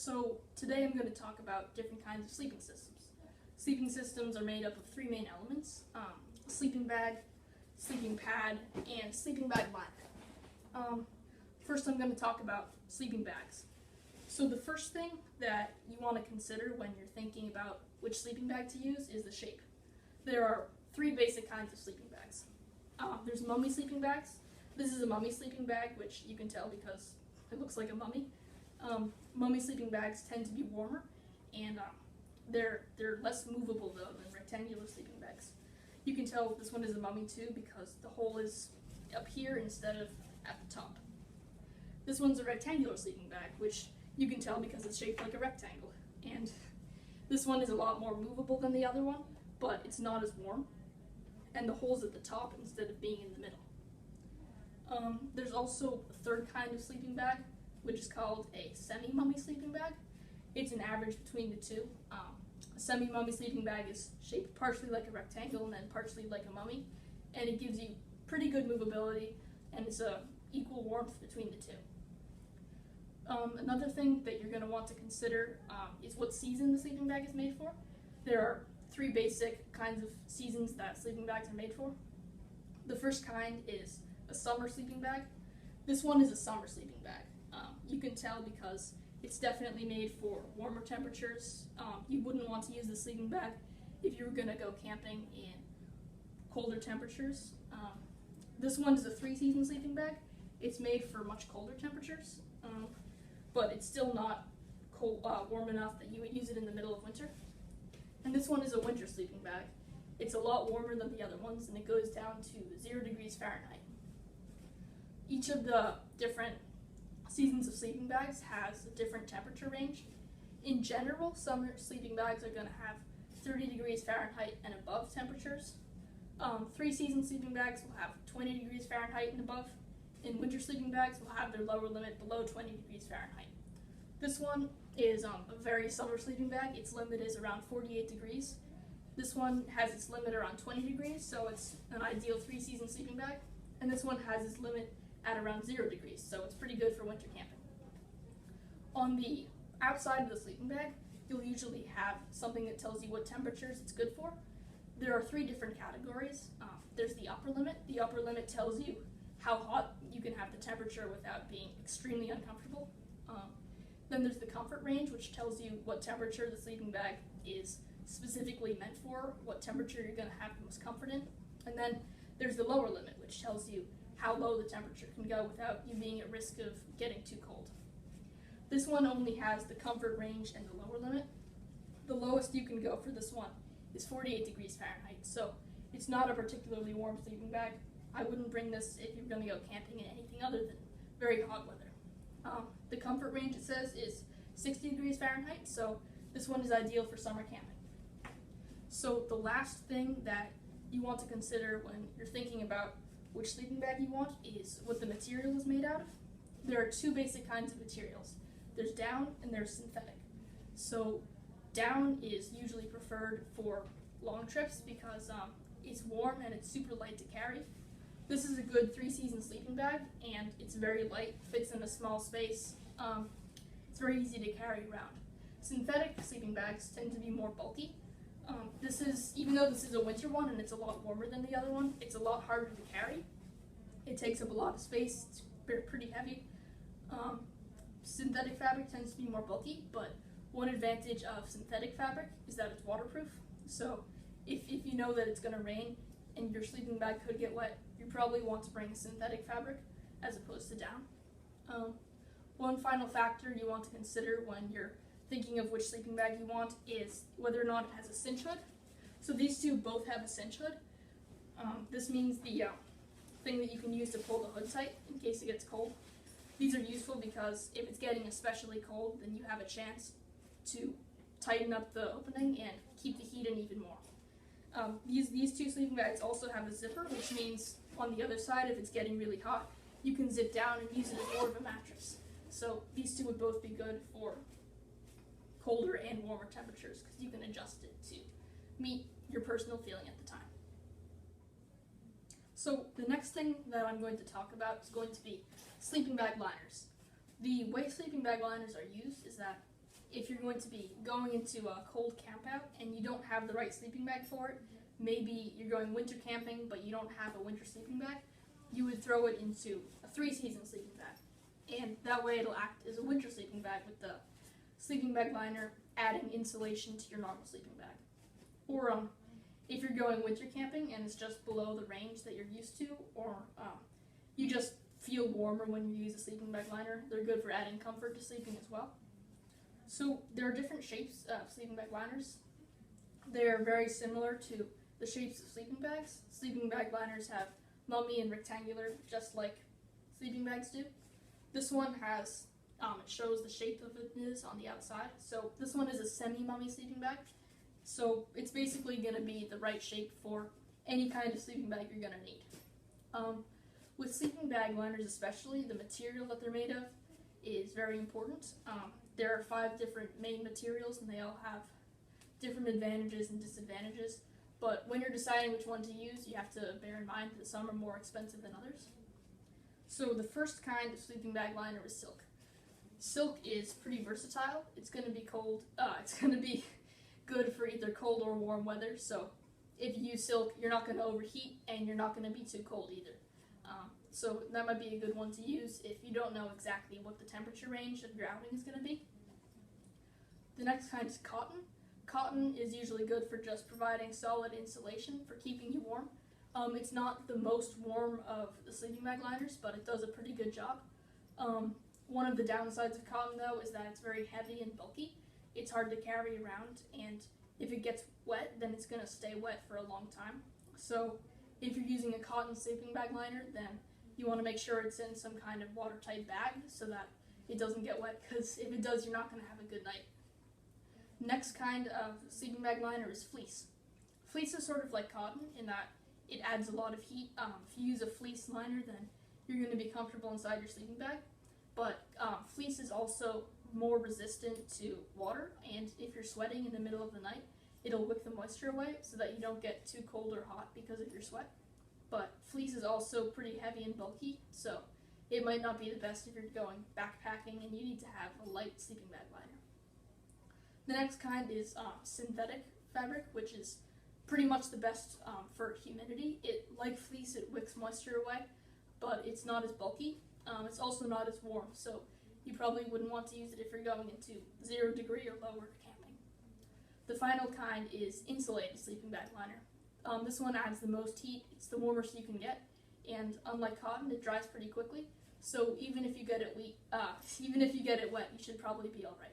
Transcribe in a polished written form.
So today I'm going to talk about different kinds of sleeping systems. Sleeping systems are made up of three main elements: a sleeping bag, sleeping pad, and sleeping bag liner. First I'm going to talk about sleeping bags. So the first thing that you want to consider when you're thinking about which sleeping bag to use is the shape. There are three basic kinds of sleeping bags. There's mummy sleeping bags. This is a mummy sleeping bag, which you can tell because it looks like a mummy. Mummy sleeping bags tend to be warmer, and they're less movable though than rectangular sleeping bags. You can tell this one is a mummy too because the hole is up here instead of at the top. This one's a rectangular sleeping bag, which you can tell because it's shaped like a rectangle. And this one is a lot more movable than the other one, but it's not as warm. And the hole's at the top instead of being in the middle. There's also a third kind of sleeping bag, which is called a semi-mummy sleeping bag. It's an average between the two. A semi-mummy sleeping bag is shaped partially like a rectangle and then partially like a mummy, and it gives you pretty good movability, and it's a equal warmth between the two. Another thing that you're going to want to consider is what season the sleeping bag is made for. There are three basic kinds of seasons that sleeping bags are made for. The first kind is a summer sleeping bag. This one is a summer sleeping bag. You can tell because it's definitely made for warmer temperatures. You wouldn't want to use the sleeping bag if you were going to go camping in colder temperatures. This one is a three-season sleeping bag. It's made for much colder temperatures, but it's still not cold, warm enough that you would use it in the middle of winter. And this one is a winter sleeping bag. It's a lot warmer than the other ones, and it goes down to 0 degrees Fahrenheit. Each of the different seasons of sleeping bags has a different temperature range. In general, summer sleeping bags are going to have 30 degrees Fahrenheit and above temperatures. Three-season sleeping bags will have 20 degrees Fahrenheit and above. And winter sleeping bags will have their lower limit below 20 degrees Fahrenheit. This one is a very summer sleeping bag. Its limit is around 48 degrees. This one has its limit around 20 degrees, so it's an ideal three-season sleeping bag. And this one has its limit at around 0 degrees, so it's pretty good for winter camping. On the outside of the sleeping bag, you'll usually have something that tells you what temperatures it's good for. There are three different categories. There's the upper limit. The upper limit tells you how hot you can have the temperature without being extremely uncomfortable. Then there's the comfort range, which tells you what temperature the sleeping bag is specifically meant for, what temperature you're going to have the most comfort in. And then there's the lower limit, which tells you how low the temperature can go without you being at risk of getting too cold. This one only has the comfort range and the lower limit. The lowest you can go for this one is 48 degrees Fahrenheit, so it's not a particularly warm sleeping bag. I wouldn't bring this if you're going to go camping in anything other than very hot weather. The comfort range, it says, is 60 degrees Fahrenheit, so this one is ideal for summer camping. So the last thing that you want to consider when you're thinking about which sleeping bag you want is what the material is made out of. There are two basic kinds of materials. There's down and there's synthetic. So down is usually preferred for long trips because it's warm and it's super light to carry. This is a good three-season sleeping bag, and it's very light, fits in a small space. It's very easy to carry around. Synthetic sleeping bags tend to be more bulky. Even though this is a winter one and it's a lot warmer than the other one, it's a lot harder to carry. It takes up a lot of space, it's pretty heavy. Synthetic fabric tends to be more bulky, but one advantage of synthetic fabric is that it's waterproof. So if you know that it's going to rain and your sleeping bag could get wet, you probably want to bring synthetic fabric as opposed to down. One final factor you want to consider when you're thinking of which sleeping bag you want is whether or not it has a cinch hood. So these two both have a cinch hood. This means the thing that you can use to pull the hood tight in case it gets cold. These are useful because if it's getting especially cold, then you have a chance to tighten up the opening and keep the heat in even more. These two sleeping bags also have a zipper, which means on the other side, if it's getting really hot, you can zip down and use it as more of a mattress. So these two would both be good for colder and warmer temperatures because you can adjust it to meet your personal feeling at the time. So the next thing that I'm going to talk about is going to be sleeping bag liners. The way sleeping bag liners are used is that if you're going to be going into a cold camp out and you don't have the right sleeping bag for it, maybe you're going winter camping but you don't have a winter sleeping bag, you would throw it into a 3-season sleeping bag. And that way it'll act as a winter sleeping bag with the sleeping bag liner adding insulation to your normal sleeping bag. Or if you're going winter camping and it's just below the range that you're used to, or you just feel warmer when you use a sleeping bag liner, they're good for adding comfort to sleeping as well. So there are different shapes of sleeping bag liners. They're very similar to the shapes of sleeping bags. Sleeping bag liners have mummy and rectangular, just like sleeping bags do. This one has, it shows the shape of it is on the outside. So this one is a semi-mummy sleeping bag. So it's basically going to be the right shape for any kind of sleeping bag you're going to need. With sleeping bag liners especially, the material that they're made of is very important. There are 5 different main materials and they all have different advantages and disadvantages. But when you're deciding which one to use, you have to bear in mind that some are more expensive than others. So the first kind of sleeping bag liner is silk. Silk is pretty versatile. It's going to be cold. It's going to be good for either cold or warm weather. So if you use silk, you're not going to overheat and you're not going to be too cold either. So that might be a good one to use if you don't know exactly what the temperature range of your outing is going to be. The next kind is cotton. Cotton is usually good for just providing solid insulation for keeping you warm. It's not the most warm of the sleeping bag liners, but it does a pretty good job. One of the downsides of cotton, though, is that it's very heavy and bulky. It's hard to carry around, and if it gets wet, then it's going to stay wet for a long time. So if you're using a cotton sleeping bag liner, then you want to make sure it's in some kind of watertight bag so that it doesn't get wet, because if it does, you're not going to have a good night. Next kind of sleeping bag liner is fleece. Fleece is sort of like cotton in that it adds a lot of heat. If you use a fleece liner, then you're going to be comfortable inside your sleeping bag. But fleece is also more resistant to water, and if you're sweating in the middle of the night, it'll wick the moisture away so that you don't get too cold or hot because of your sweat. But fleece is also pretty heavy and bulky, so it might not be the best if you're going backpacking and you need to have a light sleeping bag liner. The next kind is synthetic fabric, which is pretty much the best for humidity. Like fleece, it wicks moisture away, but it's not as bulky. It's also not as warm, so you probably wouldn't want to use it if you're going into 0 degree or lower camping. The final kind is insulated sleeping bag liner. This one adds the most heat. It's the warmest you can get, and unlike cotton, it dries pretty quickly. So even if you get it wet, you should probably be all right.